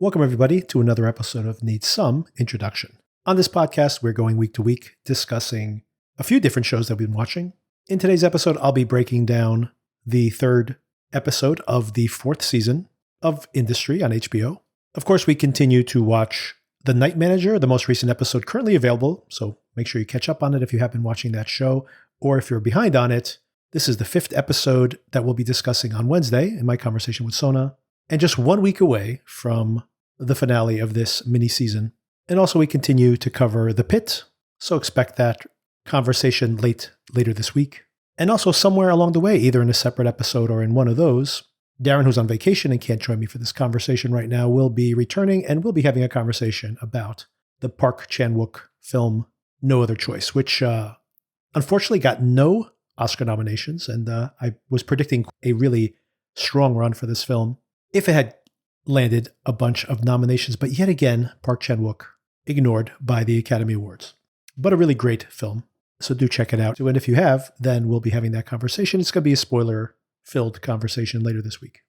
Welcome, everybody, to another episode of Need Some Introduction. On this podcast, we're going week to week discussing a few different shows that we've been watching. In today's episode, I'll be breaking down the third episode of the fourth season of Industry on HBO. Of course, we continue to watch The Night Manager, the most recent episode currently available, so make sure you catch up on it if you have been watching that show, or if you're behind on it. This is the fifth episode that we'll be discussing on Wednesday in my conversation with Sona, and just 1 week away from the finale of this mini season. And also we continue to cover the Pitt, so expect that conversation later this week. And also somewhere along the way, either in a separate episode or in one of those, Darren, who's on vacation and can't join me for this conversation right now, will be returning and we'll be having a conversation about the Park Chan-wook film No Other Choice, which unfortunately got no Oscar nominations. And I was predicting a really strong run for this film if it had landed a bunch of nominations, but yet again, Park Chan-wook ignored by the Academy Awards. But a really great film, so do check it out. And if you have, then we'll be having that conversation. It's going to be a spoiler-filled conversation later this week.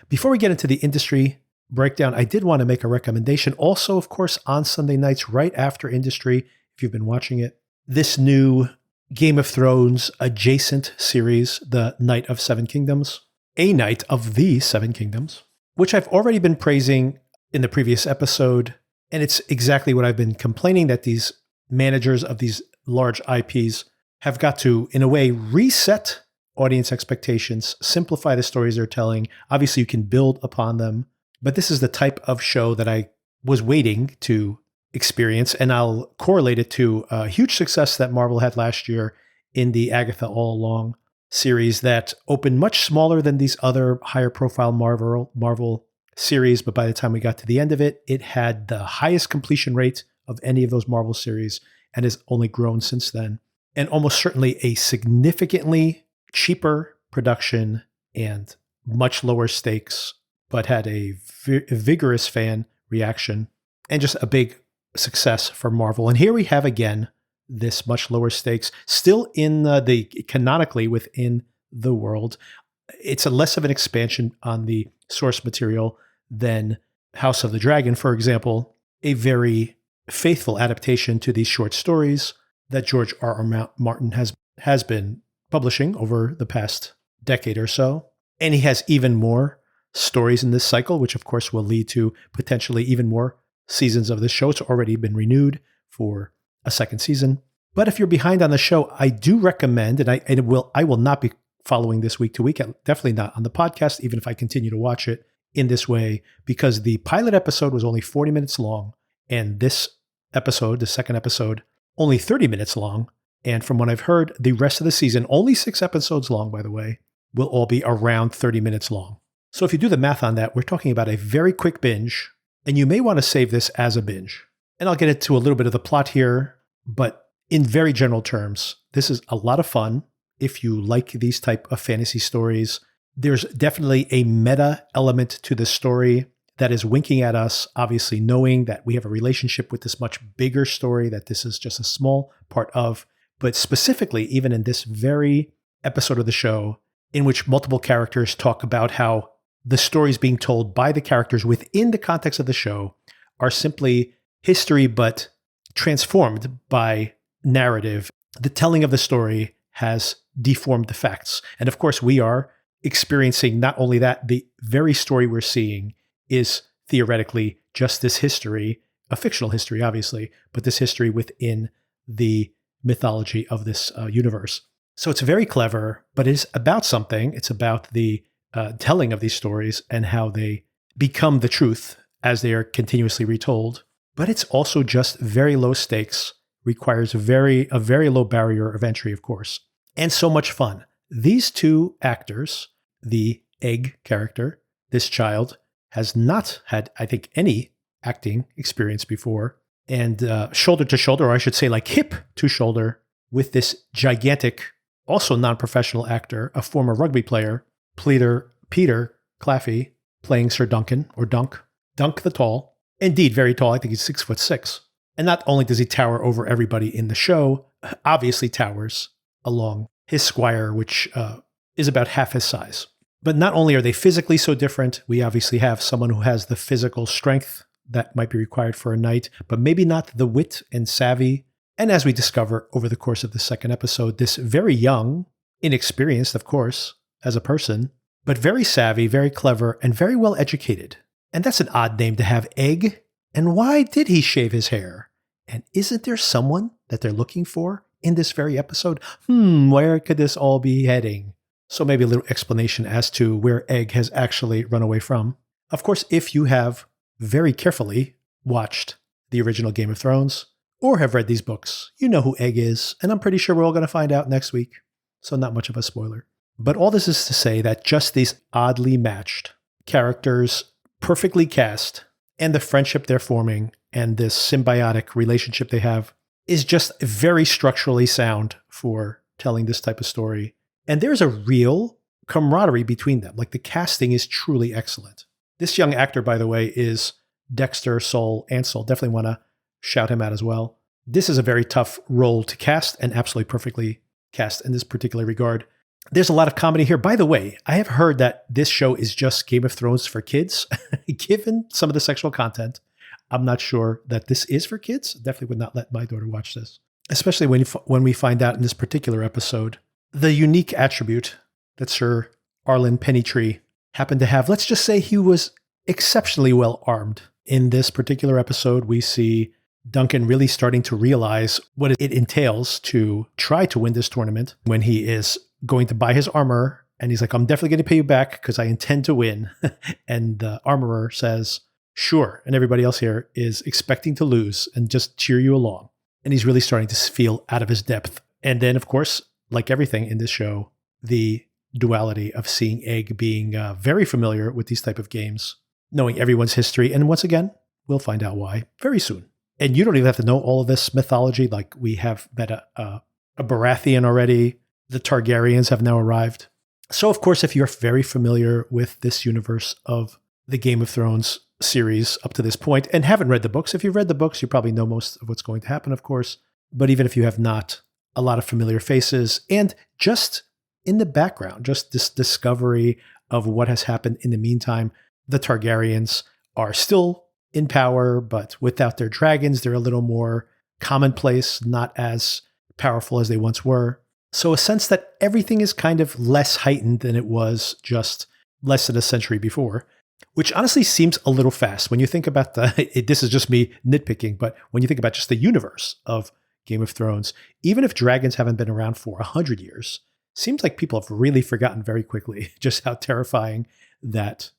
Before we get into the Industry breakdown, I did want to make a recommendation. Also, of course, on Sunday nights, right after Industry, if you've been watching it, this new Game of Thrones adjacent series, The Night of Seven Kingdoms, A Night of the Seven Kingdoms, which I've already been praising in the previous episode. And it's exactly what I've been complaining, that these managers of these large IPs have got to, in a way, reset audience expectations, simplify the stories they're telling. Obviously, you can build upon them, but this is the type of show that I was waiting to experience. And I'll correlate it to a huge success that Marvel had last year in the Agatha All Along series that opened much smaller than these other higher profile Marvel series. But by the time we got to the end of it, it had the highest completion rate of any of those Marvel series and has only grown since then. And almost certainly a significantly cheaper production and much lower stakes, but had a vigorous fan reaction and just a big success for Marvel. And here we have again this much lower stakes, still in the canonically within the world. It's a less of an expansion on the source material than House of the Dragon, for example, a very faithful adaptation to these short stories that George R.R. Martin has been publishing over the past decade or so. And he has even more stories in this cycle, which of course will lead to potentially even more seasons of this show. It's already been renewed for a second season. But if you're behind on the show, I do recommend, and I will not be following this week to week, definitely not on the podcast, even if I continue to watch it in this way, because the pilot episode was only 40 minutes long, and this episode, the second episode, only 30 minutes long. And from what I've heard, the rest of the season, only 6 episodes long, by the way, will all be around 30 minutes long. So if you do the math on that, we're talking about a very quick binge, and you may want to save this as a binge. And I'll get into a little bit of the plot here, but in very general terms, this is a lot of fun if you like these type of fantasy stories. There's definitely a meta element to the story that is winking at us, obviously knowing that we have a relationship with this much bigger story that this is just a small part of. But specifically, even in this very episode of the show, in which multiple characters talk about how the stories being told by the characters within the context of the show are simply history, but transformed by narrative. The telling of the story has deformed the facts. And of course, we are experiencing not only that, the very story we're seeing is theoretically just this history, a fictional history, obviously, but this history within the mythology of this universe. So it's very clever, but it's about something. It's about the telling of these stories and how they become the truth as they are continuously retold. But it's also just very low stakes, requires a very low barrier of entry, of course, and so much fun. These two actors, the egg character, this child, has not had, I think, any acting experience before, and shoulder to shoulder, or I should say like hip to shoulder, with this gigantic, also non-professional actor, a former rugby player, Peter Claffey, playing Sir Duncan, or Dunk the Tall. Indeed, very tall. I think he's 6'6". And not only does he tower over everybody in the show, obviously towers along his squire, which is about half his size. But not only are they physically so different, we obviously have someone who has the physical strength that might be required for a knight, but maybe not the wit and savvy. And as we discover over the course of the second episode, this very young, inexperienced, of course, as a person, but very savvy, very clever, and very well educated. And that's an odd name to have, Egg. And why did he shave his hair? And isn't there someone that they're looking for in this very episode? Where could this all be heading? So maybe a little explanation as to where Egg has actually run away from. Of course, if you have very carefully watched the original Game of Thrones or have read these books, you know who Egg is, and I'm pretty sure we're all going to find out next week. So not much of a spoiler. But all this is to say that just these oddly matched characters, perfectly cast, and the friendship they're forming and this symbiotic relationship they have is just very structurally sound for telling this type of story. And there's a real camaraderie between them. Like the casting is truly excellent. This young actor, by the way, is Dexter Soul Ansel. Definitely want to shout him out as well. This is a very tough role to cast and absolutely perfectly cast in this particular regard. There's a lot of comedy here. By the way, I have heard that this show is just Game of Thrones for kids. Given some of the sexual content, I'm not sure that this is for kids. Definitely would not let my daughter watch this, especially when we find out in this particular episode the unique attribute that Sir Arlen Pennytree happened to have. Let's just say he was exceptionally well armed. In this particular episode, we see Duncan really starting to realize what it entails to try to win this tournament when he is going to buy his armor. And he's like, I'm definitely going to pay you back because I intend to win. And the armorer says, sure. And everybody else here is expecting to lose and just cheer you along. And he's really starting to feel out of his depth. And then, of course, like everything in this show, the duality of seeing Egg being very familiar with these type of games, knowing everyone's history. And once again, we'll find out why very soon. And you don't even have to know all of this mythology. Like we have met a Baratheon already. The Targaryens have now arrived. So, of course, if you're very familiar with this universe of the Game of Thrones series up to this point and haven't read the books, if you've read the books, you probably know most of what's going to happen, of course. But even if you have not, a lot of familiar faces and just in the background, just this discovery of what has happened in the meantime. The Targaryens are still in power, but without their dragons, they're a little more commonplace, not as powerful as they once were. So a sense that everything is kind of less heightened than it was just less than a century before, which honestly seems a little fast when you think about this is just me nitpicking, but when you think about just the universe of Game of Thrones, even if dragons haven't been around for 100 years, seems like people have really forgotten very quickly just how terrifying that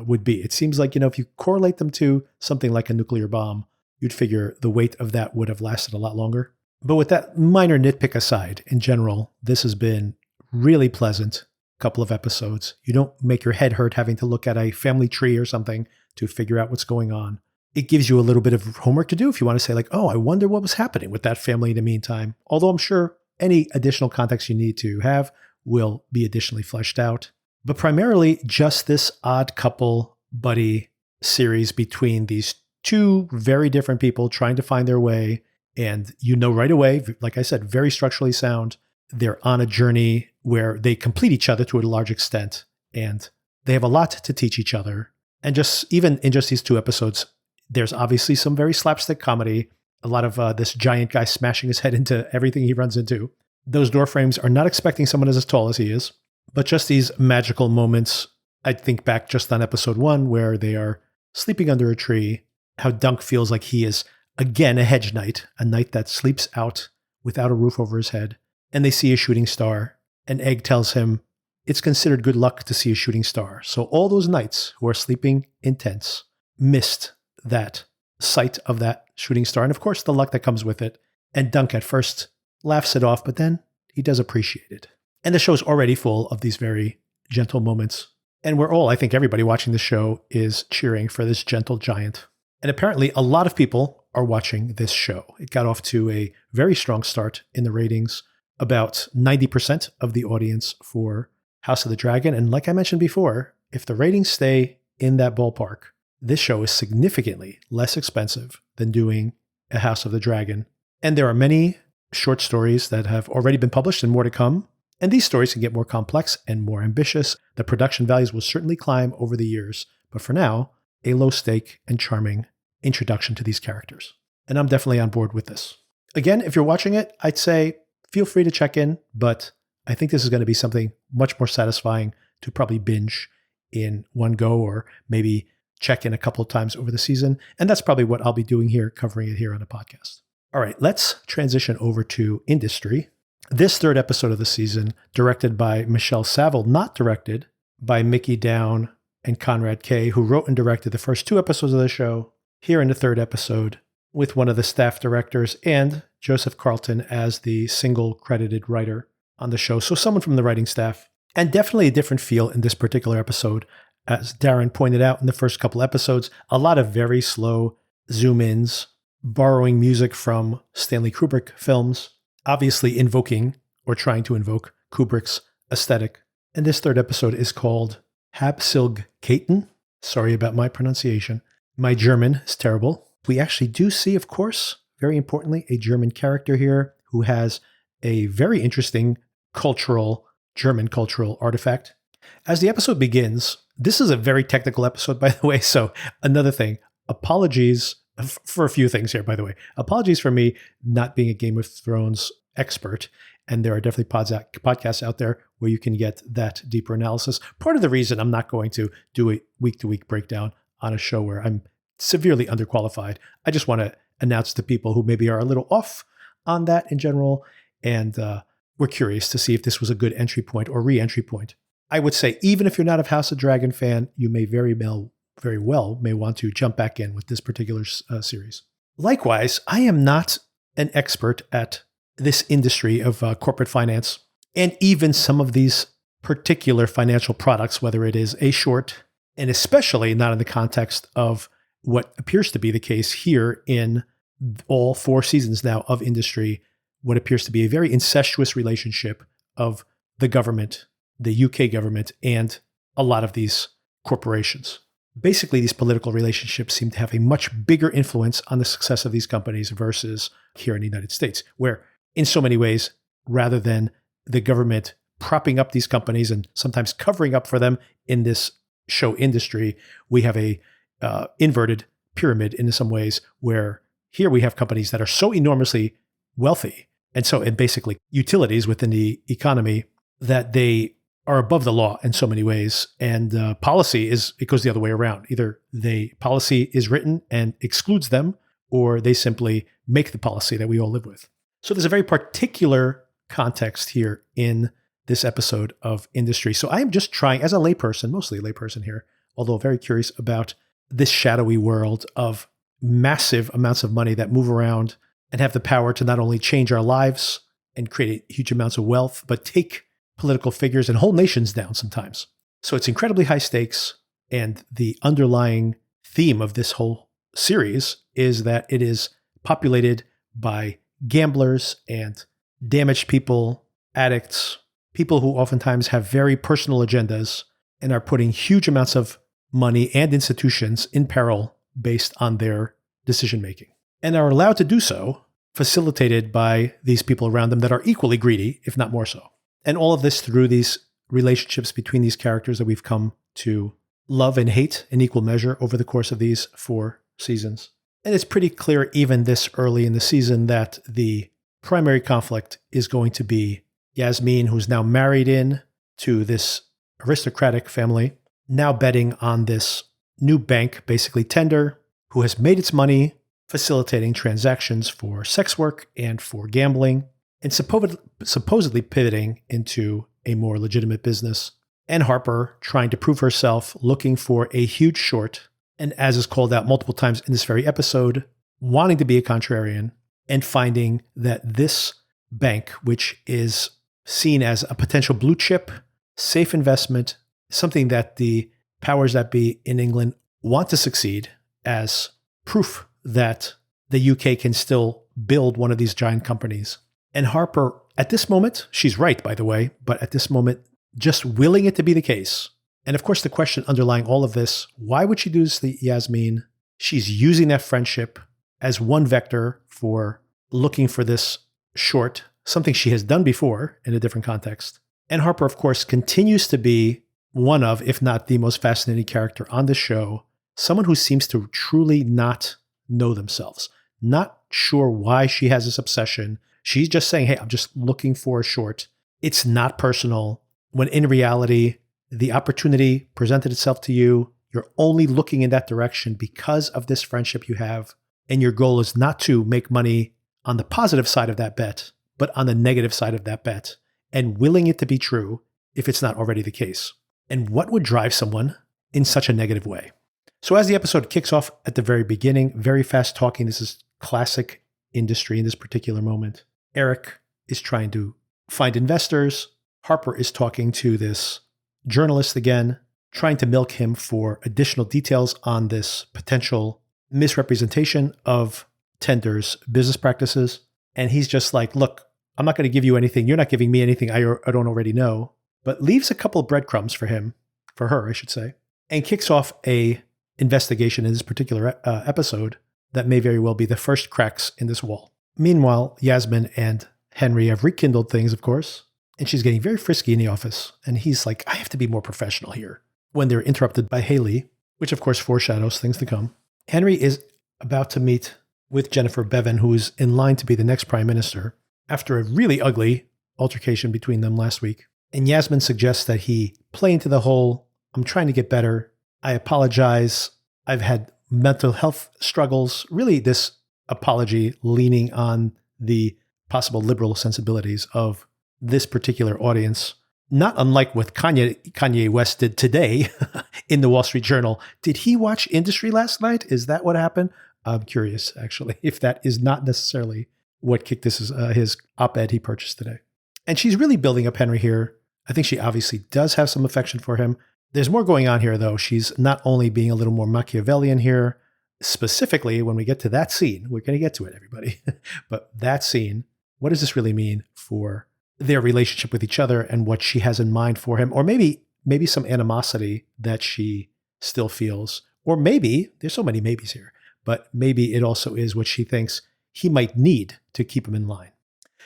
would be. It seems like, if you correlate them to something like a nuclear bomb, you'd figure the weight of that would have lasted a lot longer. But with that minor nitpick aside, in general, this has been really pleasant couple of episodes. You don't make your head hurt having to look at a family tree or something to figure out what's going on. It gives you a little bit of homework to do if you want to say like, oh, I wonder what was happening with that family in the meantime. Although I'm sure any additional context you need to have will be additionally fleshed out. But primarily just this odd couple buddy series between these two very different people trying to find their way. And right away, like I said, very structurally sound. They're on a journey where they complete each other to a large extent. And they have a lot to teach each other. And just even in just these two episodes, there's obviously some very slapstick comedy. A lot of this giant guy smashing his head into everything he runs into. Those door frames are not expecting someone as tall as he is. But just these magical moments, I think back just on episode 1 where they are sleeping under a tree, how Dunk feels like he is, again, a hedge knight, a knight that sleeps out without a roof over his head. And they see a shooting star. And Egg tells him it's considered good luck to see a shooting star. So all those knights who are sleeping in tents missed that sight of that shooting star. And of course, the luck that comes with it. And Dunk at first laughs it off, but then he does appreciate it. And the show's already full of these very gentle moments. And I think everybody watching the show is cheering for this gentle giant. And apparently a lot of people are watching this show. It got off to a very strong start in the ratings. About 90% of the audience for House of the Dragon. And like I mentioned before, if the ratings stay in that ballpark, this show is significantly less expensive than doing a House of the Dragon. And there are many short stories that have already been published and more to come. And these stories can get more complex and more ambitious. The production values will certainly climb over the years, but for now, a low stake and charming introduction to these characters. And I'm definitely on board with this. Again, if you're watching it, I'd say feel free to check in, but I think this is going to be something much more satisfying to probably binge in one go or maybe check in a couple of times over the season. And that's probably what I'll be doing here, covering it here on the podcast. All right, let's transition over to industry. This third episode of the season, directed by Michelle Saville, not directed by Mickey Down and Conrad Kay, who wrote and directed the first 2 episodes of the show, here in the third episode with one of the staff directors and Joseph Carlton as the single credited writer on the show. So someone from the writing staff, and definitely a different feel in this particular episode. As Darren pointed out in the first couple episodes, a lot of very slow zoom-ins, borrowing music from Stanley Kubrick films, obviously invoking or trying to invoke Kubrick's aesthetic. And this third episode is called Habseligkeiten. Sorry about my pronunciation. My German is terrible. We actually do see, of course, very importantly, a German character here who has a very interesting German cultural artifact. As the episode begins, this is a very technical episode, by the way. So another thing, apologies for a few things here, by the way. Apologies for me not being a Game of Thrones expert. And there are definitely podcasts out there where you can get that deeper analysis. Part of the reason I'm not going to do a week-to-week breakdown on a show where I'm severely underqualified. I just want to announce to people who maybe are a little off on that in general. And we're curious to see if this was a good entry point or re-entry point. I would say, even if you're not a House of Dragon fan, you may very well may want to jump back in with this particular series. Likewise, I am not an expert at this industry of corporate finance and even some of these particular financial products, whether it is a short, and especially not in the context of what appears to be the case here in all 4 seasons now of industry, what appears to be a very incestuous relationship of the government, the UK government, and a lot of these corporations. Basically, these political relationships seem to have a much bigger influence on the success of these companies versus here in the United States, where in so many ways, rather than the government propping up these companies and sometimes covering up for them in this show industry, we have a inverted pyramid in some ways, where here we have companies that are so enormously wealthy and basically utilities within the economy that they are above the law in so many ways. And policy it goes the other way around. Either policy is written and excludes them, or they simply make the policy that we all live with. So there's a very particular context here in this episode of industry. So I am just trying, as a layperson, mostly a layperson here, although very curious about this shadowy world of massive amounts of money that move around and have the power to not only change our lives and create huge amounts of wealth, but take political figures and whole nations down sometimes. So it's incredibly high stakes. And the underlying theme of this whole series is that it is populated by gamblers and damaged people, addicts, people who oftentimes have very personal agendas and are putting huge amounts of money and institutions in peril based on their decision-making, and are allowed to do so, facilitated by these people around them that are equally greedy, if not more so. And all of this through these relationships between these characters that we've come to love and hate in equal measure over the course of these 4 seasons. And it's pretty clear even this early in the season that the primary conflict is going to be Yasmin, who's now married in to this aristocratic family, now betting on this new bank, basically tender, who has made its money facilitating transactions for sex work and for gambling, and supposedly pivoting into a more legitimate business. And Harper trying to prove herself, looking for a huge short, and as is called out multiple times in this very episode, wanting to be a contrarian and finding that this bank, which is seen as a potential blue chip, safe investment, something that the powers that be in England want to succeed as proof that the UK can still build one of these giant companies. And Harper, at this moment, she's right, by the way, but at this moment, just willing it to be the case. And of course, the question underlying all of this, why would she do this to Yasmin? She's using that friendship as one vector for looking for this short, something she has done before in a different context, And Harper, of course, continues to be one of, if not the most fascinating character on the show, someone who seems to truly not know themselves, not sure why she has this obsession. She's just saying, hey, I'm just looking for a short. It's not personal, when in reality, the opportunity presented itself to you. You're only looking in that direction because of this friendship you have. And your goal is not to make money on the positive side of that bet, but on the negative side of that bet, and willing it to be true if it's not already the case. And what would drive someone in such a negative way? So as the episode kicks off at the very beginning, very fast talking, this is classic industry in this particular moment. Eric is trying to find investors. Harper is talking to this journalist again, trying to milk him for additional details on this potential misrepresentation of Tender's business practices. And he's just like, look, I'm not going to give you anything. You're not giving me anything I don't already know, but leaves a couple of breadcrumbs for her, I should say, and kicks off a investigation in this particular episode that may very well be the first cracks in this wall. Meanwhile, Yasmin and Henry have rekindled things, of course, and she's getting very frisky in the office. And he's like, I have to be more professional here, when they're interrupted by Haley, which of course foreshadows things to come. Henry is about to meet with Jennifer Bevan, who is in line to be the next prime minister, after a really ugly altercation between them last week. And Yasmin suggests that he play into the whole, I'm trying to get better. I apologize. I've had mental health struggles. Really, this apology leaning on the possible liberal sensibilities of this particular audience. Not unlike what Kanye West did today in the Wall Street Journal. Did he watch Industry last night? Is that what happened? I'm curious, actually, if that is not necessarily what kicked this, his op-ed he purchased today. And she's really building up Henry here. I think she obviously does have some affection for him. There's more going on here, though. She's not only being a little more Machiavellian here, specifically when we get to that scene. We're going to get to it, everybody. But that scene, what does this really mean for their relationship with each other and what she has in mind for him? Or maybe some animosity that she still feels. Or maybe, there's so many maybes here, but maybe it also is what she thinks he might need to keep him in line.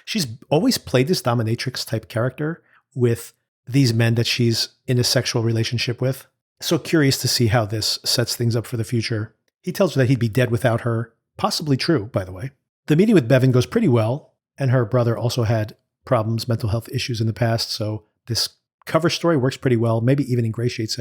She's always played this dominatrix type character with these men that she's in a sexual relationship with. So curious to see how this sets things up for the future. He tells her that he'd be dead without her. Possibly true, by the way. The meeting with Bevan goes pretty well, and her brother also had problems, mental health issues in the past, so this cover story works pretty well, maybe even ingratiates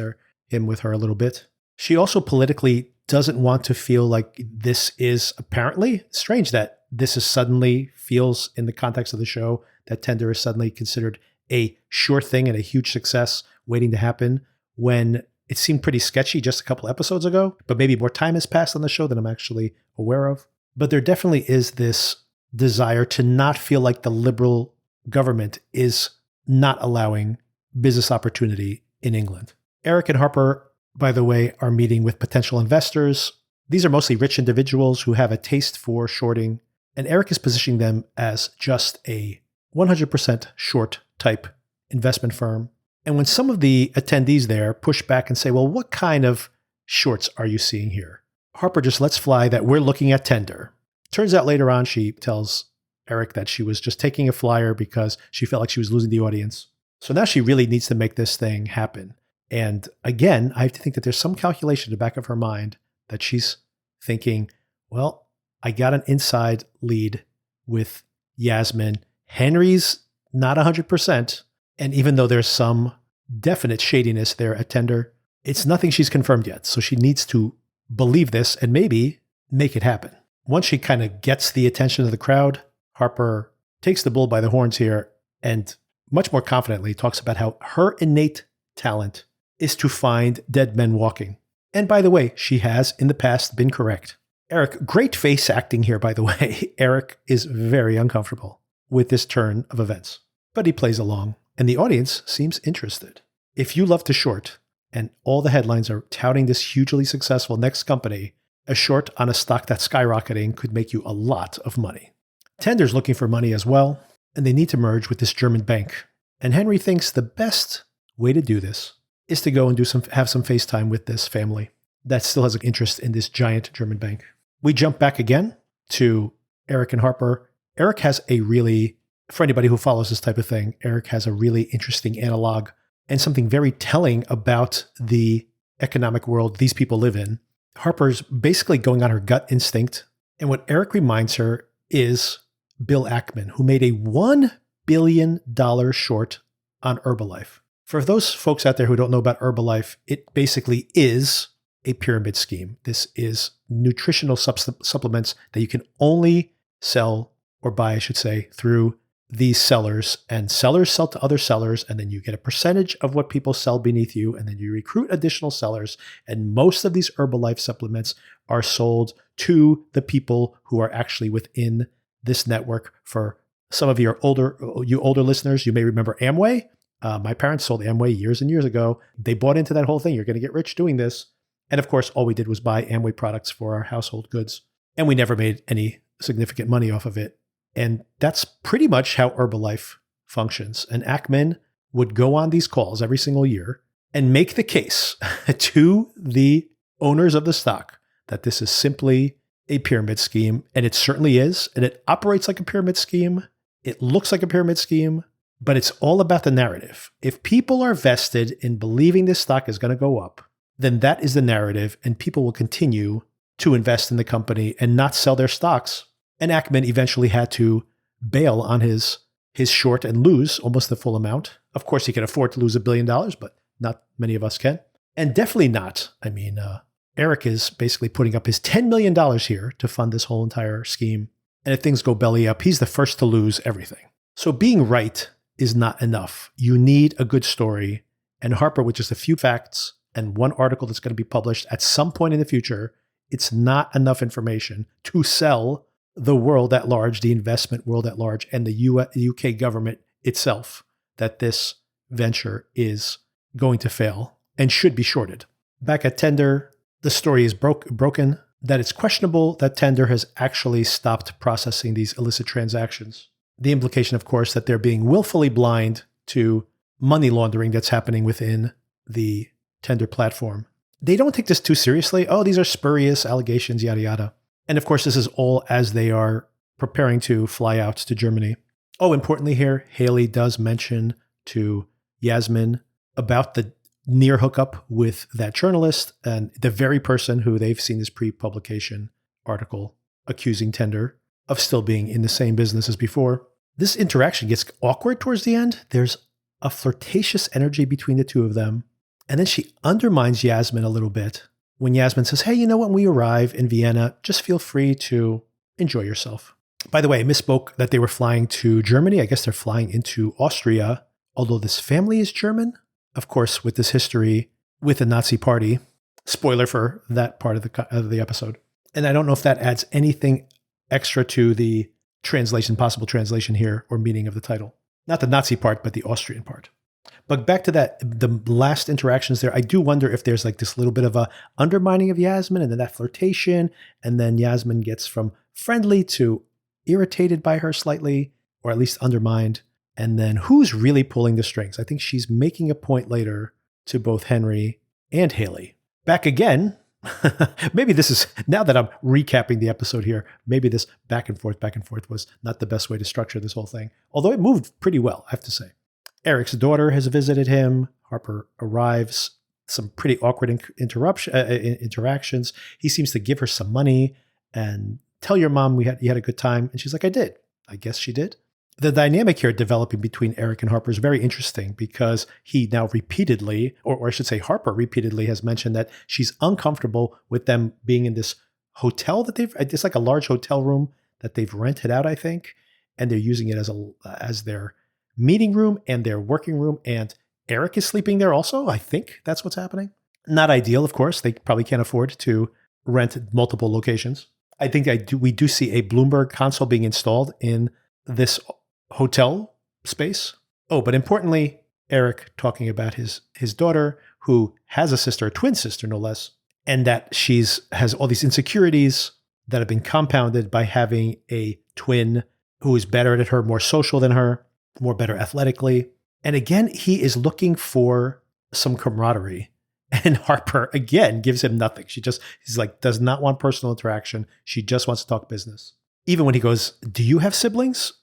him with her a little bit. She also politically doesn't want to feel like this is apparently strange that this is suddenly feels in the context of the show that Tender is suddenly considered a sure thing and a huge success waiting to happen when it seemed pretty sketchy just a couple episodes ago, but maybe more time has passed on the show than I'm actually aware of. But there definitely is this desire to not feel like the liberal government is not allowing business opportunity in England. Eric and Harper, by the way, are meeting with potential investors. These are mostly rich individuals who have a taste for shorting, and Eric is positioning them as just a 100% short type investment firm. And when some of the attendees there push back and say, well, what kind of shorts are you seeing here? Harper just lets fly that we're looking at Tender. Turns out later on, she tells Eric that she was just taking a flyer because she felt like she was losing the audience. So now she really needs to make this thing happen. And again, I have to think that there's some calculation in the back of her mind that she's thinking, well, I got an inside lead with Yasmin. Henry's not 100%. And even though there's some definite shadiness there at Tender, it's nothing she's confirmed yet. So she needs to believe this and maybe make it happen. Once she kind of gets the attention of the crowd, Harper takes the bull by the horns here and much more confidently talks about how her innate talent is to find dead men walking. And by the way, she has in the past been correct. Eric, great face acting here, by the way. Eric is very uncomfortable with this turn of events, but he plays along and the audience seems interested. If you love to short and all the headlines are touting this hugely successful next company, a short on a stock that's skyrocketing could make you a lot of money. Tender's looking for money as well, and they need to merge with this German bank. And Henry thinks the best way to do this is to go and have some FaceTime with this family that still has an interest in this giant German bank. We jump back again to Eric and Harper. Eric has a really for anybody who follows this type of thing, Eric has a really interesting analog and something very telling about the economic world these people live in. Harper's basically going on her gut instinct. And what Eric reminds her is Bill Ackman, who made a $1 billion short on Herbalife. For those folks out there who don't know about Herbalife, it basically is a pyramid scheme. This is nutritional supplements that you can only sell or buy, I should say, through these sellers, and sellers sell to other sellers, and then you get a percentage of what people sell beneath you, and then you recruit additional sellers. And most of these Herbalife supplements are sold to the people who are actually within this network. For some of you older listeners, you may remember Amway. My parents sold Amway years and years ago. They bought into that whole thing. You're going to get rich doing this. And of course, all we did was buy Amway products for our household goods. And we never made any significant money off of it. And that's pretty much how Herbalife functions. And Ackman would go on these calls every single year and make the case to the owners of the stock that this is simply a pyramid scheme. And it certainly is. And it operates like a pyramid scheme. It looks like a pyramid scheme, but it's all about the narrative. If people are vested in believing this stock is going to go up, then that is the narrative, and people will continue to invest in the company and not sell their stocks. And Ackman eventually had to bail on his short and lose almost the full amount. Of course, he can afford to lose $1 billion, but not many of us can. And definitely not. I mean, Eric is basically putting up his $10 million here to fund this whole entire scheme. And if things go belly up, he's the first to lose everything. So being right is not enough. You need a good story. And Harper, with just a few facts and one article that's going to be published at some point in the future, it's not enough information to sell the world at large, the investment world at large, and the UK government itself that this venture is going to fail and should be shorted. Back at Tender, the story is broken, that it's questionable that Tender has actually stopped processing these illicit transactions. The implication, of course, that they're being willfully blind to money laundering that's happening within the Tender platform. They don't take this too seriously. Oh, these are spurious allegations, yada, yada. And of course, this is all as they are preparing to fly out to Germany. Oh, importantly here, Haley does mention to Yasmin about the near hookup with that journalist and the very person who they've seen this pre-publication article accusing Tender of still being in the same business as before. This interaction gets awkward towards the end. There's a flirtatious energy between the two of them. And then she undermines Yasmin a little bit when Yasmin says, hey, you know, when we arrive in Vienna, just feel free to enjoy yourself. By the way, I misspoke that they were flying to Germany. I guess they're flying into Austria, although this family is German. Of course, with this history with the Nazi party. Spoiler for that part of the episode. And I don't know if that adds anything extra to the possible translation here, or meaning of the title. Not the Nazi part, but the Austrian part. But back to the last interactions there, I do wonder if there's like this little bit of a undermining of Yasmin and then that flirtation. And then Yasmin gets from friendly to irritated by her slightly, or at least undermined. And then who's really pulling the strings? I think she's making a point later to both Henry and Haley. Back again. Maybe this is, now that I'm recapping the episode here, maybe this back and forth was not the best way to structure this whole thing. Although it moved pretty well, I have to say. Eric's daughter has visited him. Harper arrives. Some pretty awkward interactions. He seems to give her some money and tell your mom you had a good time. And she's like, I did. I guess she did. The dynamic here developing between Eric and Harper is very interesting because he now repeatedly, or I should say Harper repeatedly, has mentioned that she's uncomfortable with them being in this hotel that it's like a large hotel room that they've rented out, I think. And they're using it as their meeting room and their working room. And Eric is sleeping there also. I think that's what's happening. Not ideal, of course. They probably can't afford to rent multiple locations. I think we do see a Bloomberg console being installed in this hotel space. Oh, but importantly, Eric talking about his daughter, who has a sister, a twin sister, no less, and that has all these insecurities that have been compounded by having a twin who is better at her, more social than her, better athletically. And again, he is looking for some camaraderie. And Harper, again, gives him nothing. He's like, does not want personal interaction. She just wants to talk business. Even when he goes, do you have siblings?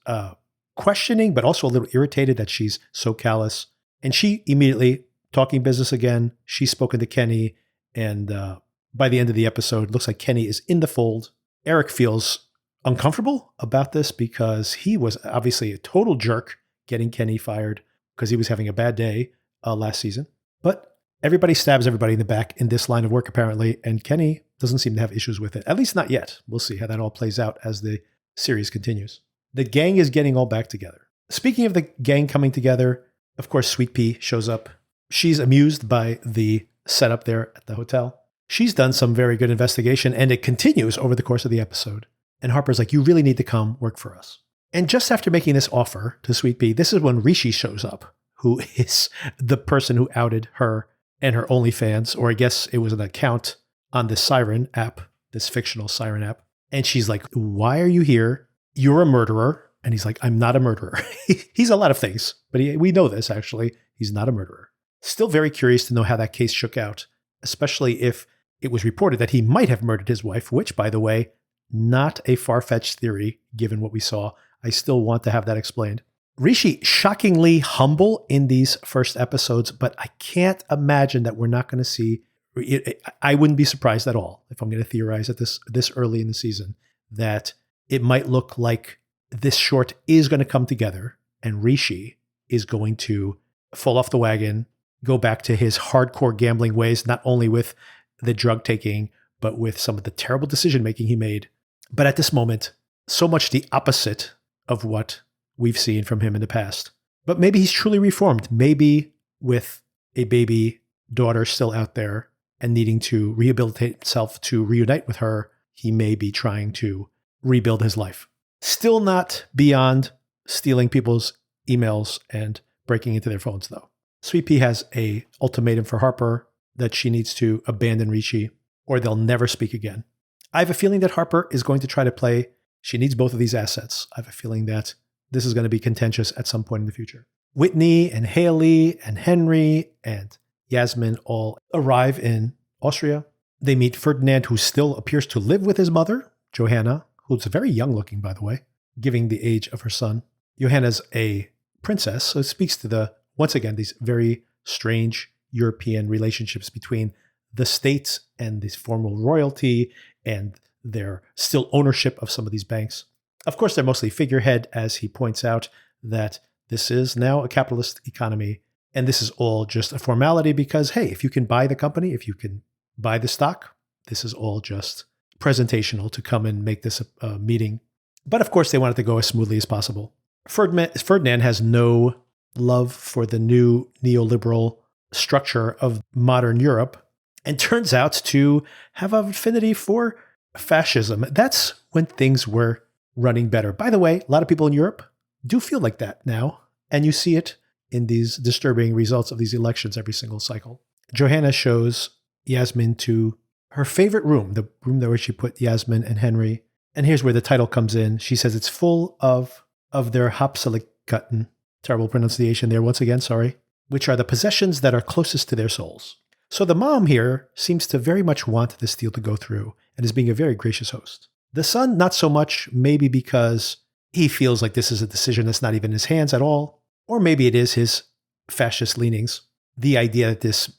questioning, but also a little irritated that she's so callous. And she immediately, talking business again, she's spoken to Kenny. And by the end of the episode, it looks like Kenny is in the fold. Eric feels uncomfortable about this because he was obviously a total jerk getting Kenny fired because he was having a bad day last season. But everybody stabs everybody in the back in this line of work, apparently. And Kenny doesn't seem to have issues with it, at least not yet. We'll see how that all plays out as the series continues. The gang is getting all back together. Speaking of the gang coming together, of course, Sweet Pea shows up. She's amused by the setup there at the hotel. She's done some very good investigation, and it continues over the course of the episode. And Harper's like, you really need to come work for us. And just after making this offer to Sweet Pea, this is when Rishi shows up, who is the person who outed her and her OnlyFans, or I guess it was an account on this Siren app, this fictional Siren app. And she's like, why are you here? You're a murderer. And he's like, I'm not a murderer. He's a lot of things, but we know this actually. He's not a murderer. Still very curious to know how that case shook out, especially if it was reported that he might have murdered his wife, which, by the way, not a far-fetched theory, given what we saw. I still want to have that explained. Rishi, shockingly humble in these first episodes, but I can't imagine that we're not going to see. I wouldn't be surprised at all if I'm going to theorize at this early in the season that it might look like this short is going to come together and Rishi is going to fall off the wagon, go back to his hardcore gambling ways, not only with the drug taking, but with some of the terrible decision making he made. But at this moment, so much the opposite of what we've seen from him in the past. But maybe he's truly reformed. Maybe with a baby daughter still out there and needing to rehabilitate himself to reunite with her, he may be trying to rebuild his life. Still not beyond stealing people's emails and breaking into their phones, though. Sweet Pea has an ultimatum for Harper that she needs to abandon Rishi or they'll never speak again. I have a feeling that Harper is going to try to play. She needs both of these assets. I have a feeling that this is going to be contentious at some point in the future. Whitney and Haley and Henry and Yasmin all arrive in Austria. They meet Ferdinand, who still appears to live with his mother, Johanna, who's very young looking, by the way, giving the age of her son. Johanna's a princess, so it speaks to once again, these very strange European relationships between the state and this formal royalty and their still ownership of some of these banks. Of course, they're mostly figurehead, as he points out that this is now a capitalist economy. And this is all just a formality because, hey, if you can buy the company, if you can buy the stock, this is all just presentational to come and make this a meeting. But of course, they want it to go as smoothly as possible. Ferdinand has no love for the new neoliberal structure of modern Europe and turns out to have an affinity for fascism. That's when things were running better. By the way, a lot of people in Europe do feel like that now, and you see it in these disturbing results of these elections every single cycle. Johanna shows Yasmin to her favorite room, the room where she put Yasmin and Henry. And here's where the title comes in. She says it's full of their Habseligkeiten, terrible pronunciation there once again, sorry, which are the possessions that are closest to their souls. So the mom here seems to very much want this deal to go through and is being a very gracious host. The son, not so much, maybe because he feels like this is a decision that's not even in his hands at all, or maybe it is his fascist leanings. The idea that this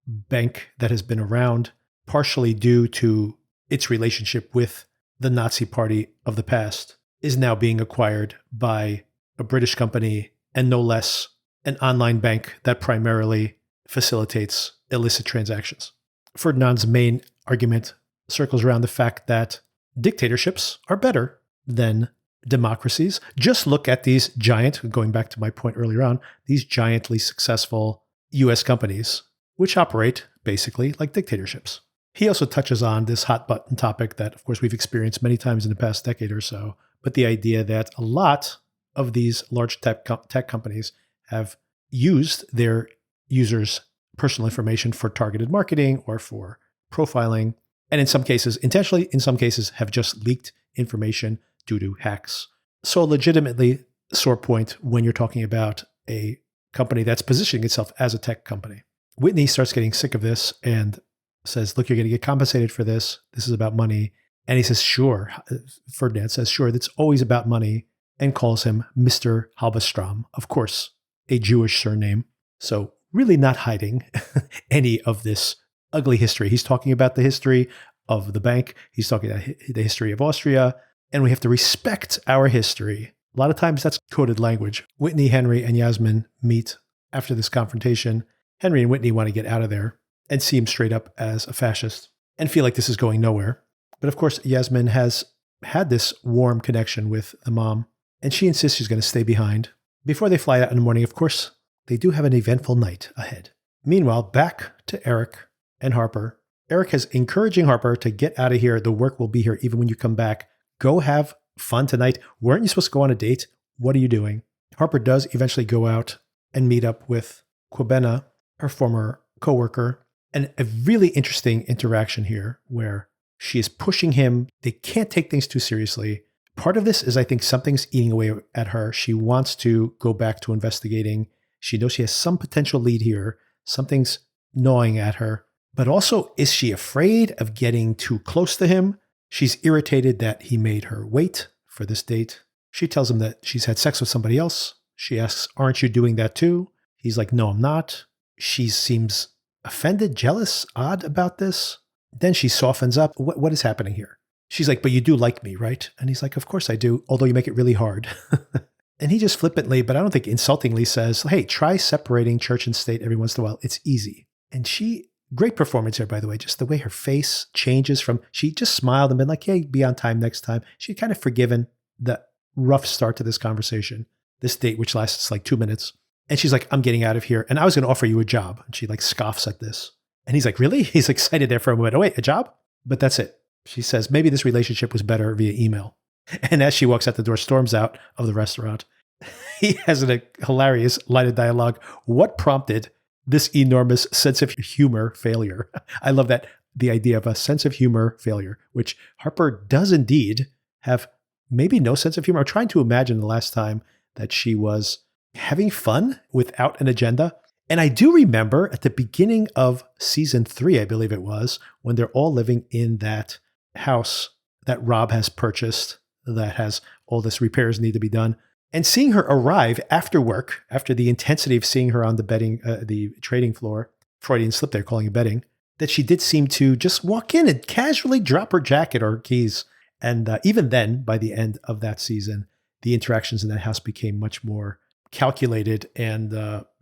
bank that has been around, partially due to its relationship with the Nazi party of the past, is now being acquired by a British company and no less an online bank that primarily facilitates illicit transactions. Ferdinand's main argument circles around the fact that dictatorships are better than democracies. Just look at these giant, going back to my point earlier on, these giantly successful US companies, which operate basically like dictatorships. He also touches on this hot button topic that, of course, we've experienced many times in the past decade or so, but the idea that a lot of these large tech companies have used their users' personal information for targeted marketing or for profiling, and in some cases, intentionally, in some cases, have just leaked information due to hacks. So a legitimately sore point when you're talking about a company that's positioning itself as a tech company. Whitney starts getting sick of this and says, look, you're going to get compensated for this. This is about money. And he says, sure. Ferdinand says, sure, that's always about money. and calls him Mr. Halberstram, of course, a Jewish surname. So really not hiding any of this ugly history. He's talking about the history of the bank. He's talking about the history of Austria, and we have to respect our history. A lot of times that's coded language. Whitney, Henry, and Yasmin meet after this confrontation. Henry and Whitney want to get out of there and see him straight up as a fascist and feel like this is going nowhere. But of course, Yasmin has had this warm connection with the mom, and she insists she's going to stay behind. Before they fly out in the morning, of course, they do have an eventful night ahead. Meanwhile, back to Eric and Harper. Eric is encouraging Harper to get out of here. The work will be here even when you come back. Go have fun tonight. Weren't you supposed to go on a date? What are you doing? Harper does eventually go out and meet up with Kwabena, her former coworker, and a really interesting interaction here where she is pushing him. They can't take things too seriously. Part of this is, I think, something's eating away at her. She wants to go back to investigating. She knows she has some potential lead here. Something's gnawing at her. But also, is she afraid of getting too close to him? She's irritated that he made her wait for this date. She tells him that she's had sex with somebody else. She asks, aren't you doing that too? He's like, no, I'm not. She seems offended, jealous, odd about this. Then she softens up. What is happening here? She's like, but you do like me, right? And he's like, of course I do, although you make it really hard. And he just flippantly, but I don't think insultingly, says, hey, try separating church and state every once in a while. It's easy. And she, great performance here, by the way, just the way her face changes from, she just smiled and been like, hey, be on time next time. She'd kind of forgiven the rough start to this conversation, this date, which lasts like 2 minutes. And she's like, I'm getting out of here. And I was going to offer you a job. And she like scoffs at this. And he's like, really? He's excited there for a moment. Oh, wait, a job? But that's it. She says, maybe this relationship was better via email. And as she walks out the door, storms out of the restaurant. He has a hilarious line of dialogue. What prompted this enormous sense of humor failure? I love that, the idea of a sense of humor failure, which Harper does indeed have maybe no sense of humor. I'm trying to imagine the last time that she was having fun without an agenda. And I do remember at the beginning of season 3, I believe it was, when they're all living in that house that Rob has purchased that has all this repairs need to be done. And seeing her arrive after work, after the intensity of seeing her on the trading floor, Freudian slip there, calling it betting, that she did seem to just walk in and casually drop her jacket or keys. And even then, by the end of that season, the interactions in that house became much more calculated. And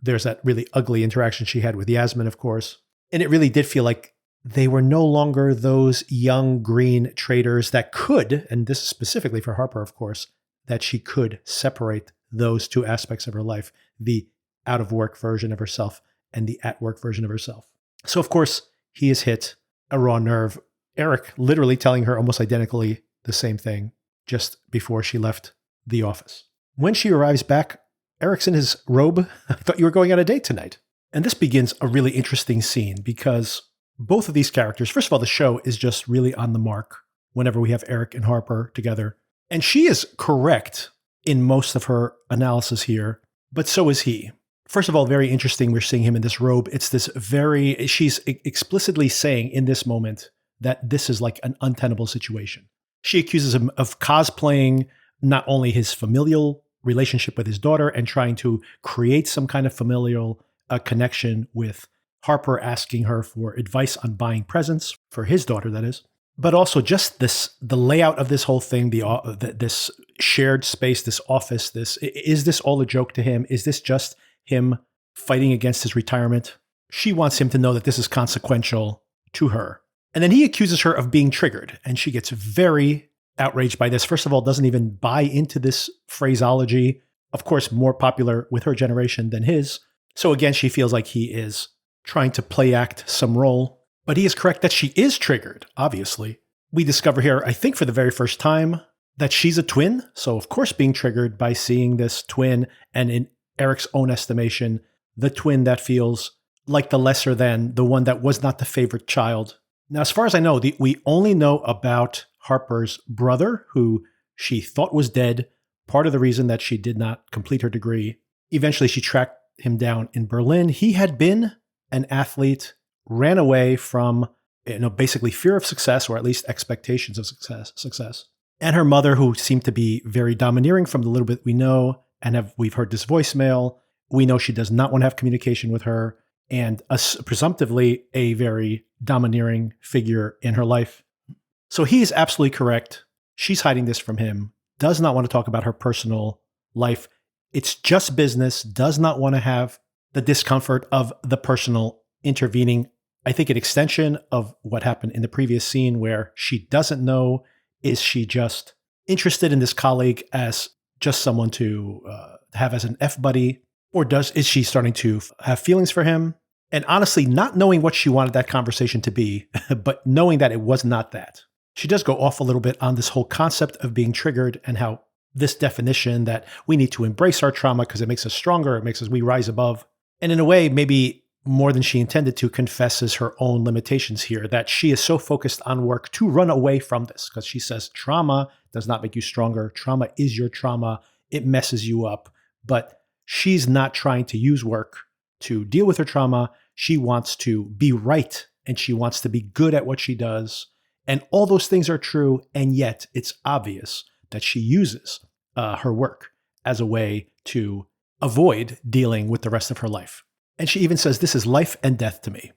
there's that really ugly interaction she had with Yasmin, of course. And it really did feel like they were no longer those young green traders that could, and this is specifically for Harper, of course, that she could separate those two aspects of her life, the out-of-work version of herself and the at-work version of herself. So, of course, he has hit a raw nerve. Eric literally telling her almost identically the same thing just before she left the office. When she arrives back, Eric's in his robe. I thought you were going on a date tonight. And this begins a really interesting scene because both of these characters, first of all, the show is just really on the mark whenever we have Eric and Harper together. And she is correct in most of her analysis here, but so is he. First of all, very interesting, we're seeing him in this robe. It's this she's explicitly saying in this moment that this is like an untenable situation. She accuses him of cosplaying not only his familial relationship with his daughter and trying to create some kind of familial connection with Harper, asking her for advice on buying presents for his daughter, that is. But also just the layout of this whole thing, this shared space, this office, is this all a joke to him? Is this just him fighting against his retirement? She wants him to know that this is consequential to her. And then he accuses her of being triggered, and she gets very outraged by this. First of all, doesn't even buy into this phraseology, of course, more popular with her generation than his. So again, she feels like he is trying to play act some role. But he is correct that she is triggered, obviously. We discover here, I think for the very first time, that she's a twin. So of course being triggered by seeing this twin, and in Eric's own estimation, the twin that feels like the lesser than, the one that was not the favorite child. Now, as far as I know, we only know about Harper's brother, who she thought was dead. Part of the reason that she did not complete her degree. Eventually she tracked him down in Berlin. He had been an athlete, ran away from, basically fear of success, or at least expectations of success. and her mother, who seemed to be very domineering from the little bit we know, and we've heard this voicemail. We know she does not want to have communication with her, and presumptively a very domineering figure in her life. So he is absolutely correct. She's hiding this from him, does not want to talk about her personal life. It's just business, does not want to have the discomfort of the personal intervening. I think an extension of what happened in the previous scene where she doesn't know, is she just interested in this colleague as just someone to have as an F buddy? Or is she starting to have feelings for him? And honestly, not knowing what she wanted that conversation to be, but knowing that it was not that. She does go off a little bit on this whole concept of being triggered and how this definition that we need to embrace our trauma because it makes us stronger, it makes us, we rise above. And in a way, maybe more than she intended to, confesses her own limitations here, that she is so focused on work to run away from this because she says trauma does not make you stronger. Trauma is your trauma. It messes you up. But she's not trying to use work to deal with her trauma. She wants to be right and she wants to be good at what she does. And all those things are true. And yet it's obvious that she uses her work as a way to avoid dealing with the rest of her life. And she even says, this is life and death to me.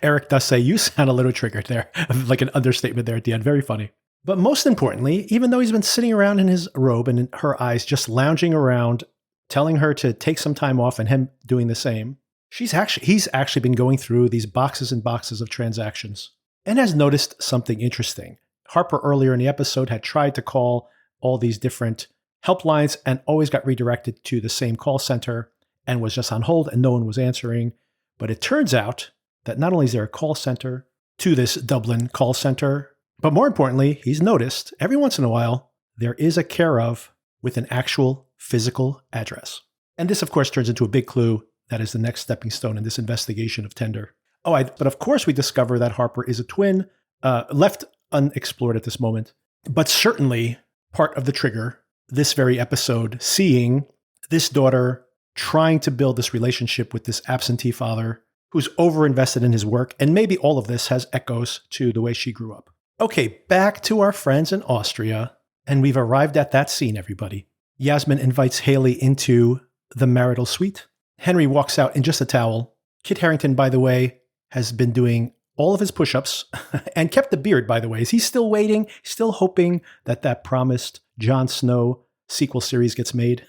Eric does say, you sound a little triggered there, like an understatement there at the end. Very funny. But most importantly, even though he's been sitting around in his robe and in her eyes, just lounging around, telling her to take some time off and him doing the same, he's actually been going through these boxes and boxes of transactions and has noticed something interesting. Harper earlier in the episode had tried to call all these different helplines and always got redirected to the same call center and was just on hold and no one was answering. But it turns out that not only is there a call center to this Dublin call center, but more importantly, he's noticed every once in a while, there is a care of with an actual physical address. And this, of course, turns into a big clue that is the next stepping stone in this investigation of Tender. But of course we discover that Harper is a twin, left unexplored at this moment, but certainly part of the trigger, this very episode, seeing this daughter trying to build this relationship with this absentee father who's overinvested in his work. And maybe all of this has echoes to the way she grew up. Okay, back to our friends in Austria. And we've arrived at that scene, everybody. Yasmin invites Haley into the marital suite. Henry walks out in just a towel. Kit Harington, by the way, has been doing all of his push-ups and kept the beard, by the way. Is he still waiting, still hoping that that promised Jon Snow sequel series gets made?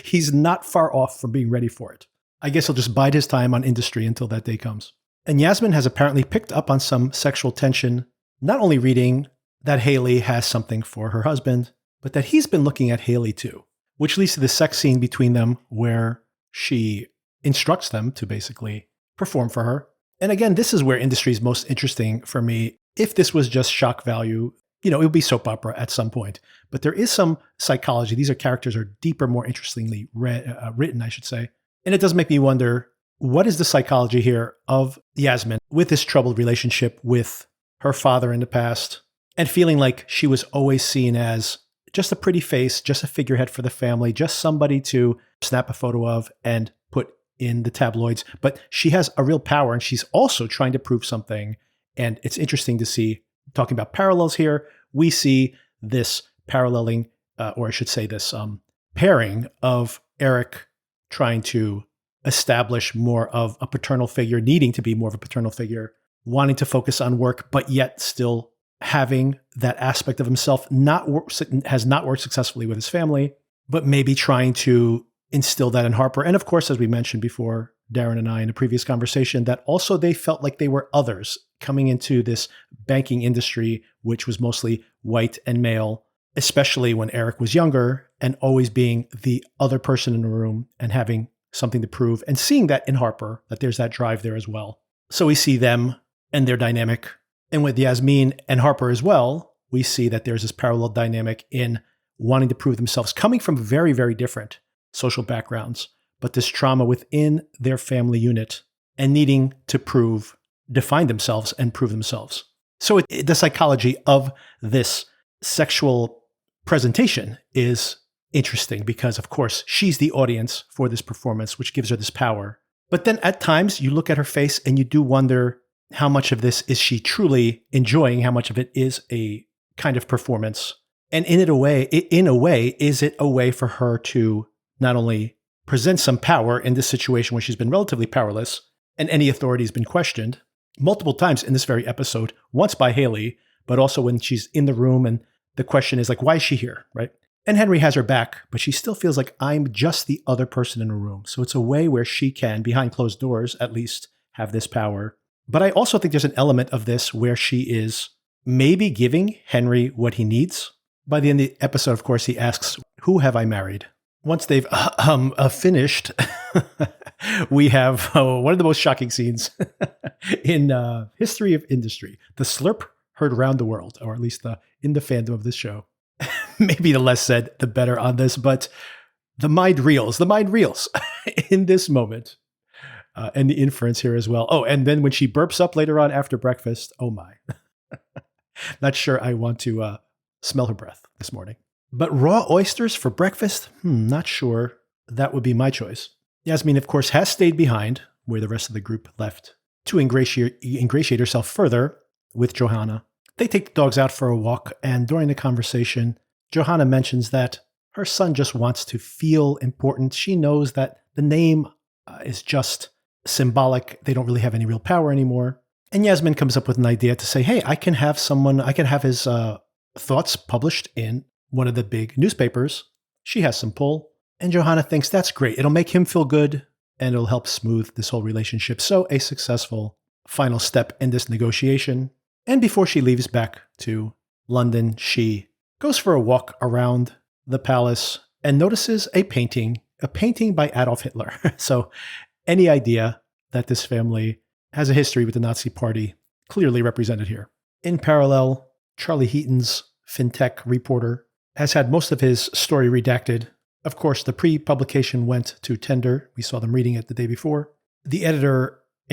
He's not far off from being ready for it. I guess he'll just bide his time on industry until that day comes. And Yasmin has apparently picked up on some sexual tension, not only reading that Haley has something for her husband, but that he's been looking at Haley too, which leads to the sex scene between them where she instructs them to basically perform for her. And again, this is where industry is most interesting for me. If this was just shock value, it would be soap opera at some point. But there is some psychology. These characters are deeper, more interestingly written, I should say. And it does make me wonder, what is the psychology here of Yasmin with this troubled relationship with her father in the past and feeling like she was always seen as just a pretty face, just a figurehead for the family, just somebody to snap a photo of and put in the tabloids. But she has a real power and she's also trying to prove something. And it's interesting to see, talking about parallels here, we see this paralleling, or I should say this pairing of Eric trying to establish more of a paternal figure, needing to be more of a paternal figure, wanting to focus on work, but yet still having that aspect of himself has not worked successfully with his family, but maybe trying to instill that in Harper. And of course, as we mentioned before, Darren and I in a previous conversation, that also they felt like they were others coming into this banking industry, which was mostly white and male, especially when Eric was younger and always being the other person in the room and having something to prove and seeing that in Harper, that there's that drive there as well. So we see them and their dynamic. And with Yasmin and Harper as well, we see that there's this parallel dynamic in wanting to prove themselves, coming from very, very different social backgrounds, but this trauma within their family unit and needing to define themselves and prove themselves. So the psychology of this sexual presentation is interesting because, of course, she's the audience for this performance, which gives her this power. But then at times you look at her face and you do wonder how much of this is she truly enjoying, how much of it is a kind of performance. And in a way, is it a way for her to not only present some power in this situation where she's been relatively powerless and any authority has been questioned multiple times in this very episode, once by Haley, but also when she's in the room and the question is like, why is she here, right? And Henry has her back, but she still feels like I'm just the other person in a room. So it's a way where she can, behind closed doors at least, have this power. But I also think there's an element of this where she is maybe giving Henry what he needs. By the end of the episode, of course, he asks, who have I married? Once they've finished, we have one of the most shocking scenes in history of industry. The slurp heard around the world, or at least in the fandom of this show. Maybe the less said, the better on this, but the mind reels in this moment. And the inference here as well. Oh, and then when she burps up later on after breakfast, oh my. Not sure I want to smell her breath this morning. But raw oysters for breakfast? Not sure that would be my choice. Yasmin, of course, has stayed behind where the rest of the group left to ingratiate herself further with Johanna. They take the dogs out for a walk, and during the conversation, Johanna mentions that her son just wants to feel important. She knows that the name is just symbolic. They don't really have any real power anymore. And Yasmin comes up with an idea to say, hey, I can have his thoughts published in one of the big newspapers. She has some pull. And Johanna thinks that's great. It'll make him feel good and it'll help smooth this whole relationship. So a successful final step in this negotiation. And before she leaves back to London, she goes for a walk around the palace and notices a painting by Adolf Hitler. So any idea that this family has a history with the Nazi Party clearly represented here. In parallel, Charlie Heaton's fintech reporter has had most of his story redacted. Of course, the pre-publication went to tender. We saw them reading it the day before. The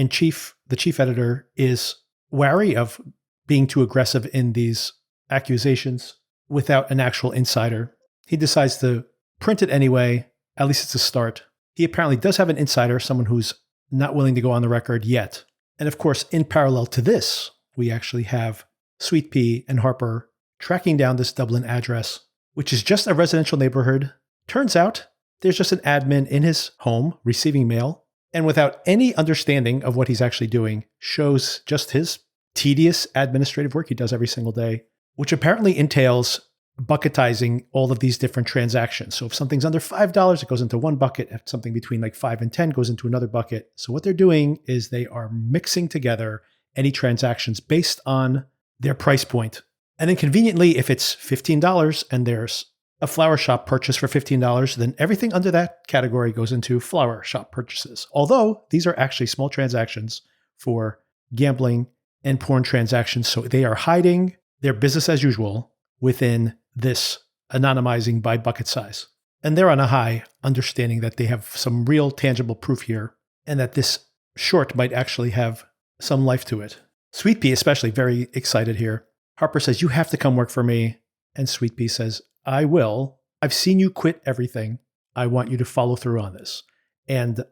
chief editor, is wary of being too aggressive in these accusations without an actual insider. He decides to print it anyway. At least it's a start. He apparently does have an insider, someone who's not willing to go on the record yet. And of course, in parallel to this, we actually have Sweet Pea and Harper tracking down this Dublin address, which is just a residential neighborhood. Turns out there's just an admin in his home receiving mail, and without any understanding of what he's actually doing, shows just his tedious administrative work he does every single day, which apparently entails bucketizing all of these different transactions. So if something's under $5, it goes into one bucket. If something between like 5 and 10 goes into another bucket. So what they're doing is they are mixing together any transactions based on their price point. And then conveniently, if it's $15 and there's a flower shop purchase for $15, then everything under that category goes into flower shop purchases. Although these are actually small transactions for gambling and porn transactions. So they are hiding their business as usual within this anonymizing by bucket size. And they're on a high, understanding that they have some real tangible proof here and that this short might actually have some life to it. Sweet Pea especially very excited here. Harper says, you have to come work for me. And Sweet Pea says, I will. I've seen you quit everything. I want you to follow through on this. And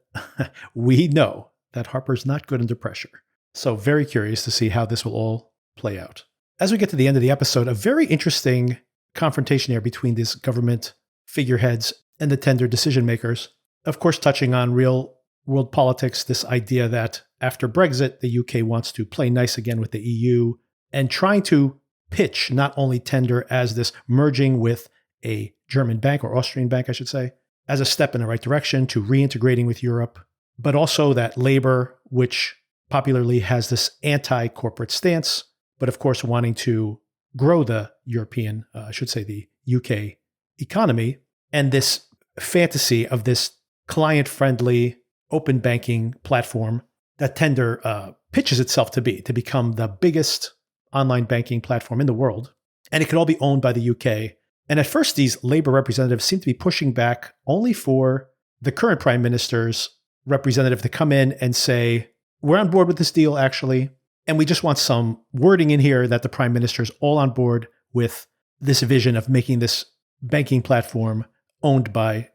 we know that Harper's not good under pressure. So very curious to see how this will all play out. As we get to the end of the episode, a very interesting confrontation here between these government figureheads and the tender decision makers. Of course, touching on real world politics, this idea that after Brexit, the UK wants to play nice again with the EU and trying to pitch not only tender as this merging with a German bank or Austrian bank, I should say, as a step in the right direction to reintegrating with Europe, but also that Labour, which popularly has this anti-corporate stance, but of course wanting to grow the European, the UK economy, and this fantasy of this client-friendly open banking platform that Tender pitches itself to become the biggest online banking platform in the world. And it could all be owned by the UK. And at first, these Labour representatives seem to be pushing back only for the current Prime Minister's representative to come in and say, we're on board with this deal, actually. And we just want some wording in here that the Prime Minister is all on board with this vision of making this banking platform owned by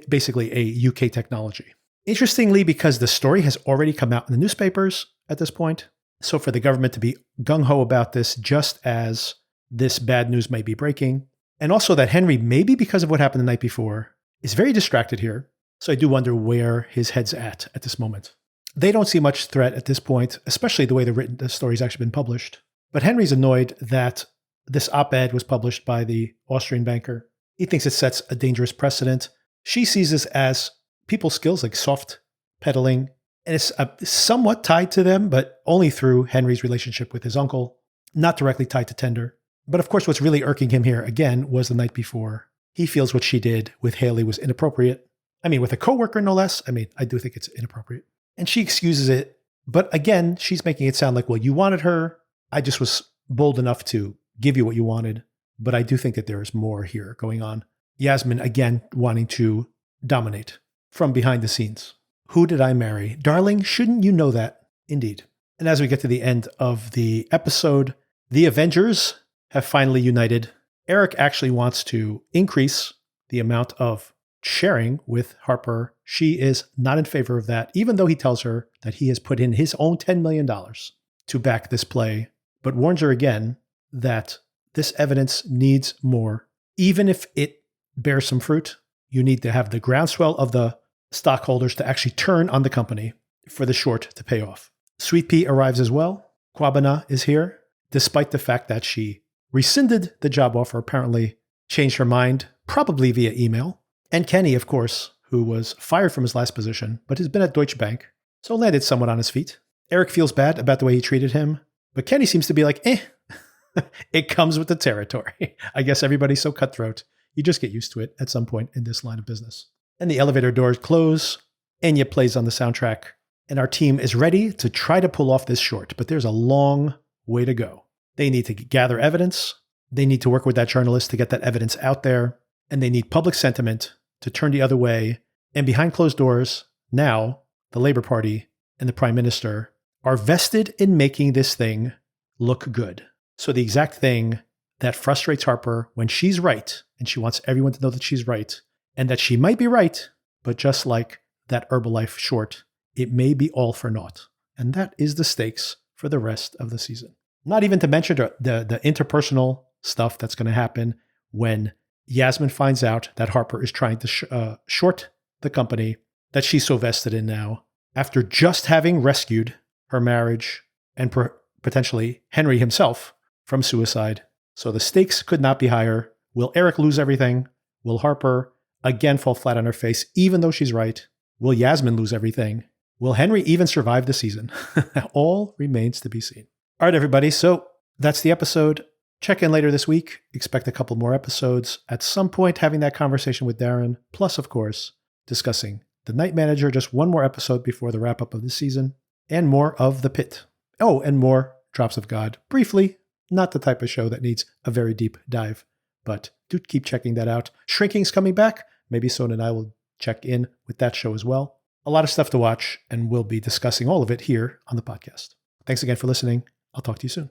basically a UK technology. Interestingly, because the story has already come out in the newspapers at this point, so for the government to be gung-ho about this just as this bad news may be breaking, And also that Henry, maybe because of what happened the night before, is very distracted here. So I do wonder where his head's at this moment. They don't see much threat at this point, especially the way the story's actually been published. But Henry's annoyed that this op-ed was published by the Austrian banker. He thinks it sets a dangerous precedent. She sees this as people's skills, like soft pedaling, and it's somewhat tied to them, but only through Henry's relationship with his uncle, not directly tied to Tender. But of course, what's really irking him here, again, was the night before. He feels what she did with Haley was inappropriate. I mean, with a coworker, no less. I mean, I do think it's inappropriate. And she excuses it. But again, she's making it sound like, well, you wanted her. I just was bold enough to give you what you wanted. But I do think that there is more here going on. Yasmin, again, wanting to dominate from behind the scenes. Who did I marry? Darling, shouldn't you know that? Indeed. And as we get to the end of the episode, the Avengers have finally united. Eric actually wants to increase the amount of sharing with Harper. She is not in favor of that, even though he tells her that he has put in his own $10 million to back this play, but warns her again that this evidence needs more. Even if it bears some fruit, you need to have the groundswell of the stockholders to actually turn on the company for the short to pay off. Sweet Pea arrives as well. Kwabena is here, despite the fact that she rescinded the job offer, apparently changed her mind, probably via email. And Kenny, of course, who was fired from his last position, but has been at Deutsche Bank, so landed somewhat on his feet. Eric feels bad about the way he treated him, but Kenny seems to be like, it comes with the territory. I guess everybody's so cutthroat. You just get used to it at some point in this line of business. And the elevator doors close. Enya plays on the soundtrack. And our team is ready to try to pull off this short, but there's a long way to go. They need to gather evidence. They need to work with that journalist to get that evidence out there. And they need public sentiment to turn the other way. And behind closed doors, now, the Labour Party and the Prime Minister are vested in making this thing look good. So the exact thing that frustrates Harper when she's right, and she wants everyone to know that she's right, and that she might be right, but just like that Herbalife short, it may be all for naught. And that is the stakes for the rest of the season. Not even to mention the interpersonal stuff that's going to happen when Yasmin finds out that Harper is trying to short the company that she's so vested in now, after just having rescued her marriage and potentially Henry himself from suicide. So the stakes could not be higher. Will Eric lose everything? Will Harper again fall flat on her face, even though she's right? Will Yasmin lose everything? Will Henry even survive the season? All remains to be seen. All right, everybody. So that's the episode. Check in later this week. Expect a couple more episodes. At some point, having that conversation with Darren. Plus, of course, discussing The Night Manager, just one more episode before the wrap-up of this season. And more of The Pitt. Oh, and more Drops of God. Briefly, not the type of show that needs a very deep dive. But do keep checking that out. Shrinking's coming back. Maybe Son and I will check in with that show as well. A lot of stuff to watch, and we'll be discussing all of it here on the podcast. Thanks again for listening. I'll talk to you soon.